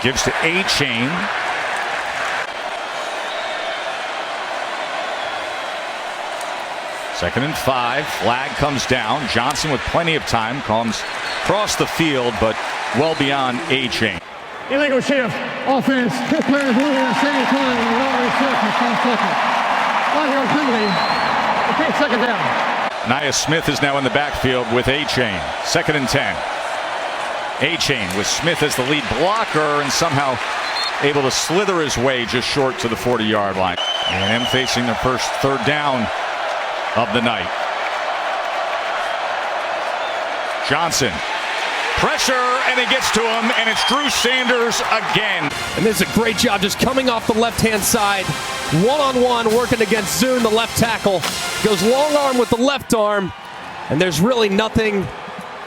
Gives to A-Chain. Second and 5. Flag comes down. Johnson with plenty of time comes across the field, but well beyond A-Chain. Illegal shift. Offense. 2 players moving at the same time. And not reset for 5 seconds. Aki Ogunbiyi. Okay, second down. Nia Smith is now in the backfield with A-Chain. Second and 10. A-Chain with Smith as the lead blocker and somehow able to slither his way just short to the 40-yard line. A&M facing their first third down of the night. Johnson. Pressure, and it gets to him, and it's Drew Sanders again. And this is a great job just coming off the left-hand side. One-on-one, working against Zuhn, the left tackle. Goes long arm with the left arm, and there's really nothing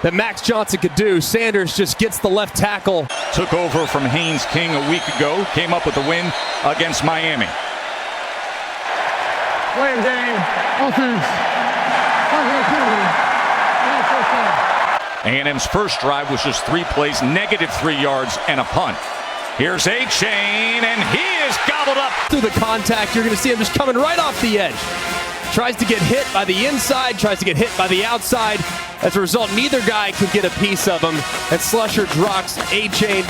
that Max Johnson could do. Sanders just gets the left tackle. Took over from Haynes King a week ago. Came up with a win against Miami. Play game. Offense. A&M's first drive was just 3 plays, negative 3 yards, and a punt. Here's A-Chain, and he is gobbled up. Through the contact, you're going to see him just coming right off the edge. Tries to get hit by the inside, tries to get hit by the outside. As a result, neither guy can get a piece of him. And Slusher drops A-Chain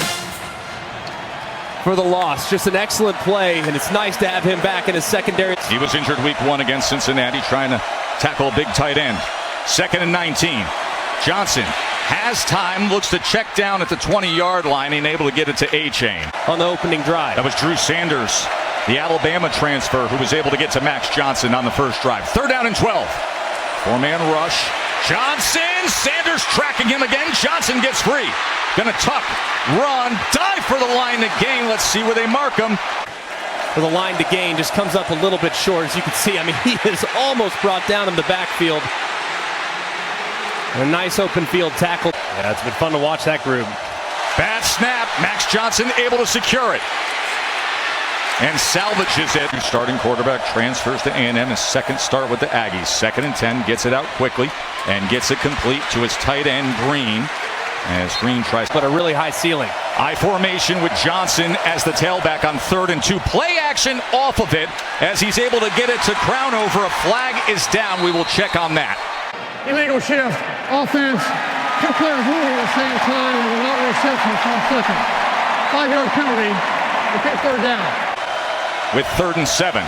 for the loss. Just an excellent play, and it's nice to have him back in his secondary. He was injured week 1 against Cincinnati, trying to tackle a big tight end. Second and 19. Johnson has time, looks to check down at the 20-yard line, and able to get it to A-Chain. On the opening drive. That was Drew Sanders, the Alabama transfer, who was able to get to Max Johnson on the first drive. Third down and 12. 4-man rush. Johnson, Sanders tracking him again. Johnson gets free. Gonna tuck, run, dive for the line to gain. Let's see where they mark him. For the line to gain, just comes up a little bit short, as you can see. I mean, he is almost brought down in the backfield. And a nice open field tackle. Yeah, it's been fun to watch that group. Bad snap. Max Johnson able to secure it. And salvages it. Starting quarterback transfers to A&M. His second start with the Aggies. Second and 10. Gets it out quickly and gets it complete to his tight end, Green. As Green tries. But a really high ceiling. I formation with Johnson as the tailback on 3rd and 2. Play action off of it as he's able to get it to crown over. A flag is down. We will check on that. Illegal shift. Offense. 2 players moving at the same time and will not reset for 5 seconds. 5-yard penalty. Okay, third down. With 3rd and 7.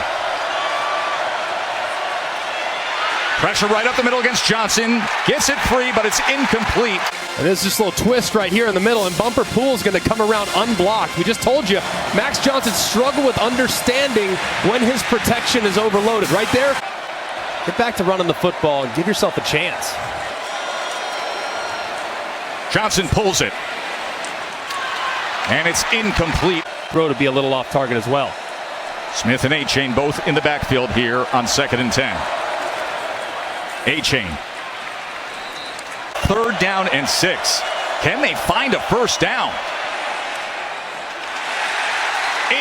Pressure right up the middle against Johnson. Gets it free, but it's incomplete. And there's this little twist right here in the middle, and Bumper Pool's going to come around unblocked. We just told you, Max Johnson struggled with understanding when his protection is overloaded. Right there. Get back to running the football and give yourself a chance. Johnson pulls it. And it's incomplete. Throw to be a little off target as well. Smith and A-Chain both in the backfield here on 2nd and 10. A-Chain. 3rd down and 6. Can they find a first down?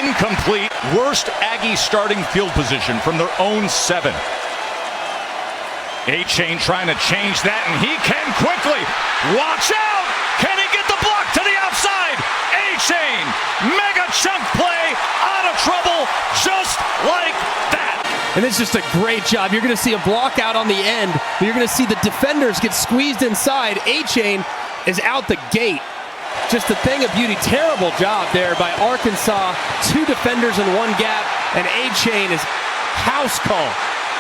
Incomplete. Worst Aggie starting field position from their own 7. A-Chain trying to change that, and he can quickly. Watch out! Can he get the block to the outside? A-Chain, mega chunk play, out of trouble, just like that. And it's just a great job. You're going to see a block out on the end, but you're going to see the defenders get squeezed inside. A-Chain is out the gate. Just a thing of beauty. Terrible job there by Arkansas. 2 defenders in 1 gap, and A-Chain is house call.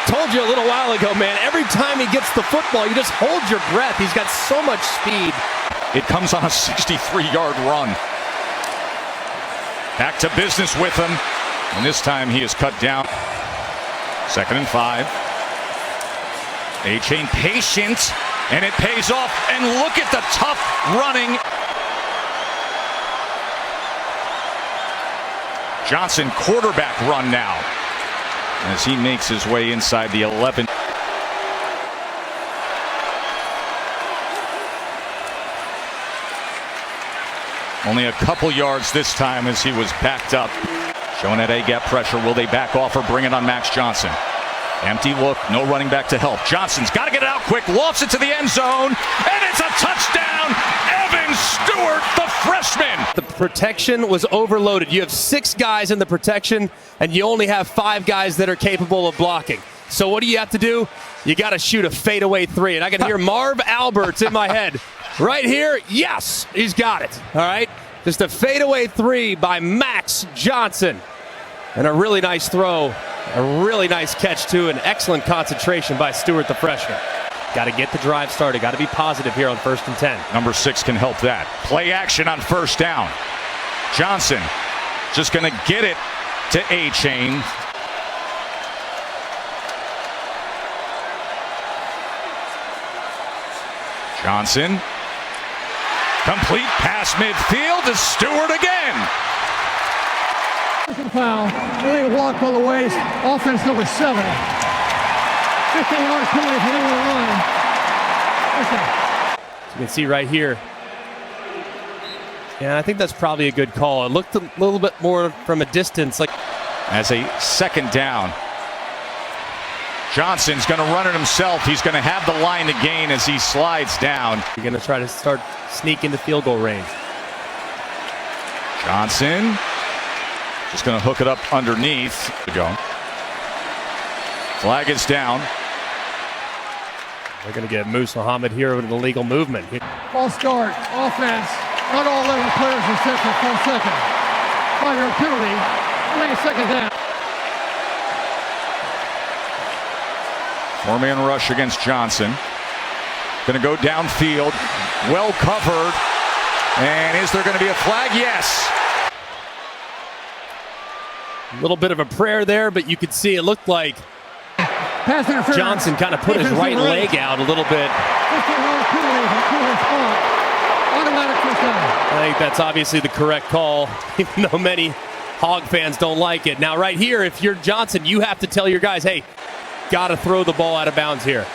Told you a little while ago, man, every time he gets the football, you just hold your breath. He's got so much speed. It comes on a 63-yard run. Back to business with him, and this time he is cut down. 2nd and 5. A-Chain patient, and it pays off. And look at the tough running. Johnson quarterback run now as he makes his way inside the 11. Only a couple yards this time as he was backed up. Showing that A-gap pressure. Will they back off or bring it on Max Johnson? Empty look. No running back to help. Johnson's got to get it out quick. Lofts it to the end zone. And it's a touchdown. Evan Stewart, the freshman. The protection was overloaded. You have 6 guys in the protection, and you only have 5 guys that are capable of blocking. So what do you have to do? You got to shoot a fadeaway 3. And I can hear Marv Alberts in my head. Right here, yes, he's got it. All right, just a fadeaway 3 by Max Johnson. And a really nice throw, a really nice catch, too. An excellent concentration by Stewart, the freshman. Got to get the drive started. Got to be positive here on 1st and 10. Number 6 can help that. Play action on 1st down. Johnson just going to get it to A-Chain. Johnson. Complete pass midfield to Stewart again. Foul. Illegal block on the waist. Offense number 7. 15-yard penalty for the line. You can see right here. Yeah, I think that's probably a good call. It looked a little bit more from a distance. Like as a 2nd down. Johnson's going to run it himself. He's going to have the line to gain as he slides down. You're going to try to start sneak into field goal range. Johnson just going to hook it up underneath. Flag is down. They're going to get Moose Muhammad here with an illegal movement. False start. Offense. Not all 11 players are set for 4 seconds. 5-yard penalty. Only a 2nd down. 4-man rush against Johnson. Going to go downfield. Well covered. And is there going to be a flag? Yes. A little bit of a prayer there, but you could see it looked like Pass interference. Johnson kind of put his right leg out a little bit. 15-yard penalty from Cooler spot. Automatic first down. I think that's obviously the correct call, even though many Hog fans don't like it. Now, right here, if you're Johnson, you have to tell your guys, hey, got to throw the ball out of bounds here.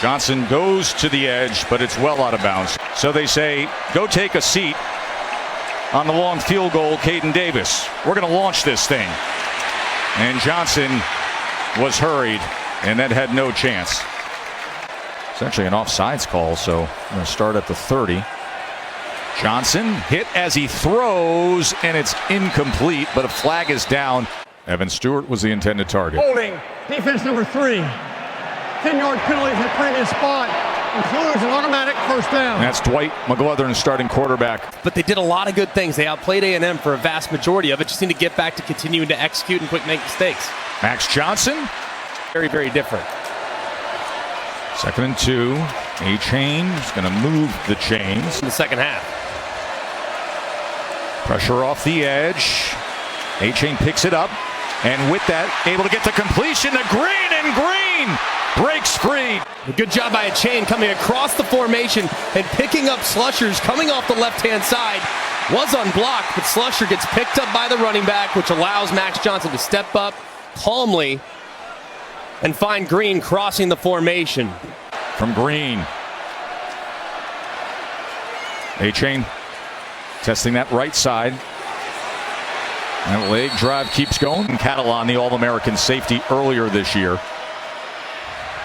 Johnson goes to the edge, but it's well out of bounds. So they say, go take a seat on the long field goal, Caden Davis. We're going to launch this thing. And Johnson was hurried, and that had no chance. It's actually an offsides call, so we're going to start at the 30. Johnson hit as he throws, and it's incomplete, but a flag is down. Evan Stewart was the intended target. Holding. Defense number 3. 10-yard penalty from the previous spot. Includes an automatic first down. That's Dwight McGlothern, starting quarterback. But they did a lot of good things. They outplayed A&M for a vast majority of it. Just need to get back to continuing to execute and quit making mistakes. Max Johnson. Very, very different. 2nd and 2. A-Chain is going to move the chains. In the second half. Pressure off the edge. A-Chain picks it up. And with that, able to get the completion to Green, and Green breaks free. A good job by A-Chain coming across the formation and picking up Slushers coming off the left-hand side. Was unblocked, but Slusher gets picked up by the running back, which allows Max Johnson to step up calmly and find Green crossing the formation. From Green. A-Chain testing that right side. That leg drive keeps going. Catalan, the All-American safety earlier this year.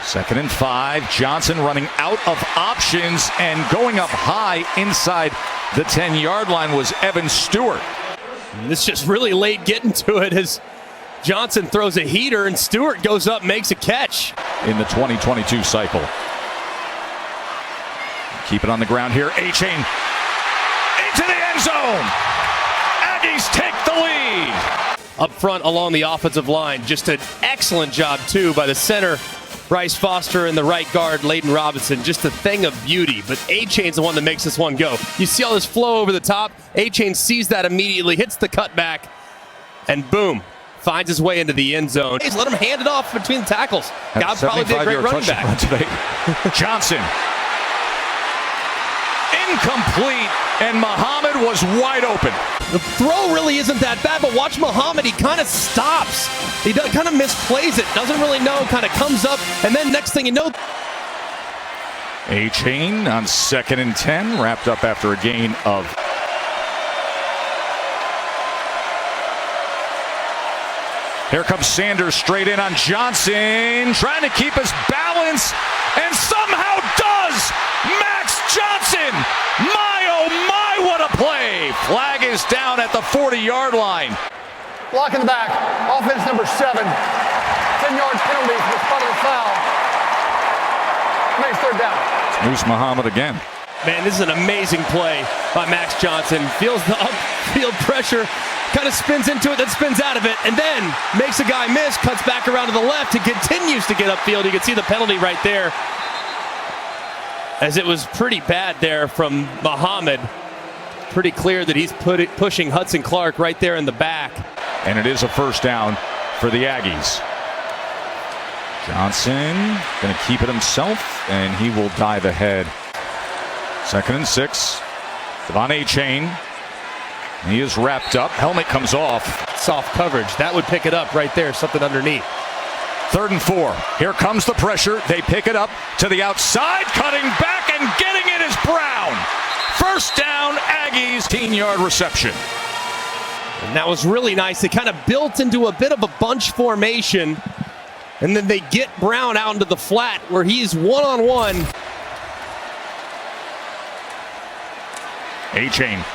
2nd and 5. Johnson running out of options and going up high inside the 10-yard line was Evan Stewart. And this just really late getting to it as Johnson throws a heater and Stewart goes up, makes a catch. In the 2022 cycle. Keep it on the ground here. A-Chain into the end zone. Aggies take the lead. Up front along the offensive line. Just an excellent job, too, by the center, Bryce Foster, and the right guard, Layden Robinson. Just a thing of beauty. But A-Chain's the one that makes this one go. You see all this flow over the top. A-Chain sees that immediately, hits the cutback, and boom, finds his way into the end zone. Let him hand it off between the tackles. God probably be a great running back. Today. Johnson. Incomplete, and Muhammad was wide open. The throw really isn't that bad, but watch Muhammad. He kind of stops. He kind of misplays it. Doesn't really know. Kind of comes up, and then next thing you know. A-Chain on 2nd and 10, wrapped up after a gain of. Here comes Sanders straight in on Johnson, trying to keep his balance, and somehow does. Max Johnson My, oh my, what a play! Flag is down at the 40-yard line. Block in the back. Offense number 7. 10-yard penalty for the spot of the foul. Makes third down. It's Moose Muhammad again. Man, this is an amazing play by Max Johnson. Feels the upfield pressure, kind of spins into it, then spins out of it, and then makes a guy miss, cuts back around to the left and continues to get upfield. You can see the penalty right there, as it was pretty bad there from Muhammad. Pretty clear that he's pushing Hudson Clark right there in the back. And it is a first down for the Aggies. Johnson going to keep it himself, and he will dive ahead. 2nd and 6. Devon Achane. He is wrapped up. Helmet comes off. Soft coverage. That would pick it up right there. Something underneath. 3rd and 4. Here comes the pressure. They pick it up to the outside. Cutting back and getting it is Brown. First down, Aggies. 18-yard reception. And that was really nice. They kind of built into a bit of a bunch formation. And then they get Brown out into the flat where he's one-on-one. Achane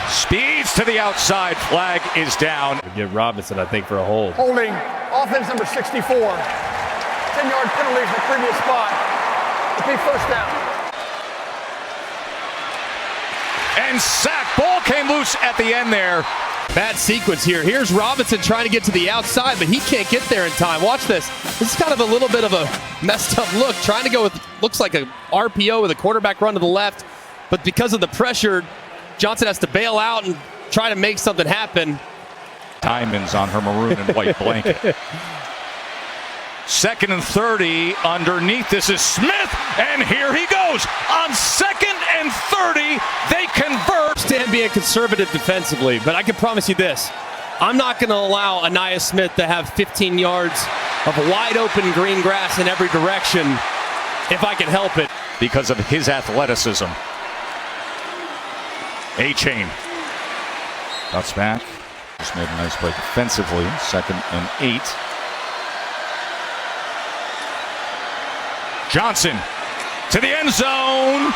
speeds to the outside. Flag is down. Give Robinson, I think, for a hold. Holding. Offense number 64. 10-yard penalty for the previous spot. It'll be first down. And sack. Ball came loose at the end there. Bad sequence here. Here's Robinson trying to get to the outside, but he can't get there in time. Watch this. This is kind of a little bit of a messed up look. Trying to go with, looks like a RPO with a quarterback run to the left. But because of the pressure, Johnson has to bail out and try to make something happen. Diamonds on her maroon and white blanket. 2nd and 30 underneath. This is Smith, and here he goes. On 2nd and 30, they convert. Stand being conservative defensively, but I can promise you this. I'm not going to allow Anaya Smith to have 15 yards of wide open green grass in every direction if I can help it. Because of his athleticism. Achane cuts back. Just made a nice play defensively. 2nd and 8. Johnson to the end zone.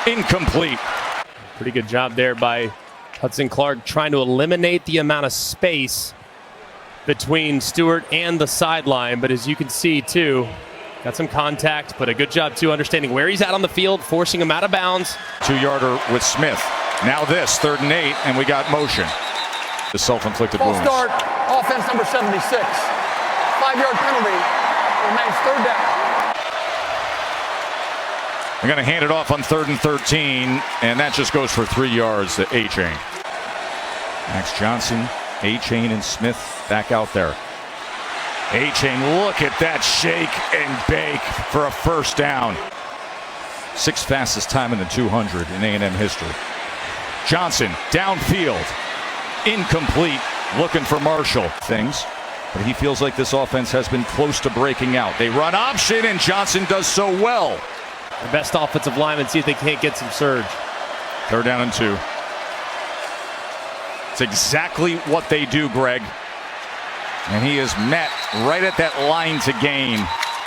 Incomplete. Pretty good job there by Hudson Clark trying to eliminate the amount of space between Stewart and the sideline. But as you can see, too, got some contact, but a good job, too, understanding where he's at on the field, forcing him out of bounds. 2-yarder with Smith. Now this, 3rd and 8, and we got motion. The self-inflicted wounds. False start. Offense number 76. 5-yard penalty. Remains third down. They're going to hand it off on 3rd and 13, and that just goes for 3 yards to Achane. Max Johnson, Achane, and Smith back out there. Achane, look at that shake and bake for a first down. 6th fastest time in the 200 in A&M history. Johnson, downfield, incomplete, looking for Marshall. But he feels like this offense has been close to breaking out. They run option, and Johnson does so well. The best offensive lineman, see if they can't get some surge. 3rd down and 2. It's exactly what they do, Greg. And he is met right at that line to gain.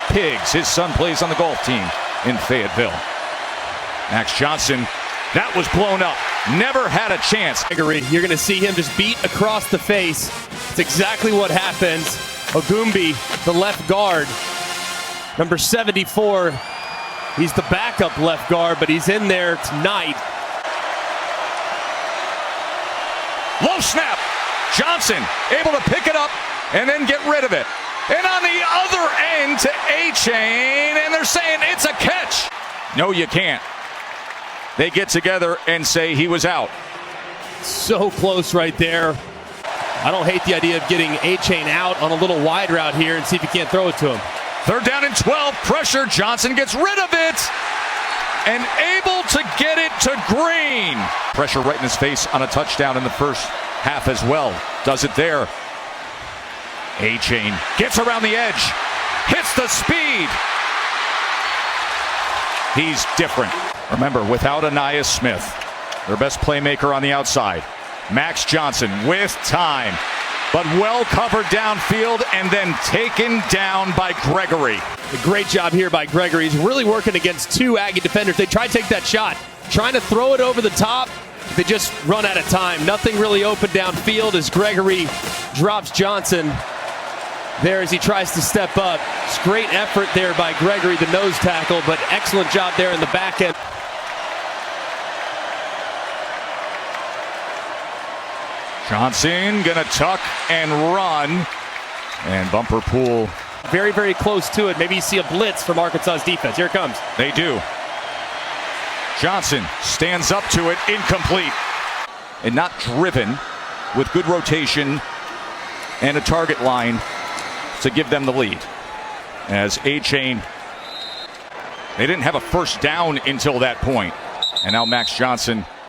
Pigs, his son, plays on the golf team in Fayetteville. Max Johnson, that was blown up. Never had a chance. You're going to see him just beat across the face. It's exactly what happens. Ogunbiyi, the left guard, number 74. He's the backup left guard, but he's in there tonight. Low snap. Johnson able to pick it up and then get rid of it. And on the other end to Achane, and they're saying it's a catch. No, you can't. They get together and say he was out. So close right there. I don't hate the idea of getting Achane out on a little wide route here and see if you can't throw it to him. 3rd down and 12. Pressure. Johnson gets rid of it and able to get it to Green. Pressure right in his face on a touchdown in the first half as well. Does it there. Achane gets around the edge. Hits the speed. He's different. Remember, without Anaya Smith, their best playmaker on the outside. Max Johnson with time, but well covered downfield and then taken down by Gregory. A great job here by Gregory. He's really working against 2 Aggie defenders. They try to take that shot. trying to throw it over the top. They just run out of time. Nothing really open downfield as Gregory drops Johnson there as he tries to step up. It's great effort there by Gregory, the nose tackle, but excellent job there in the back end. Johnson gonna tuck and run. And Bumper Pool. Very, very close to it. Maybe you see a blitz from Arkansas's defense. Here it comes. They do. Johnson stands up to it, incomplete. And not driven, with good rotation and a target line to give them the lead. As A-Chain, they didn't have a first down until that point. And now Max Johnson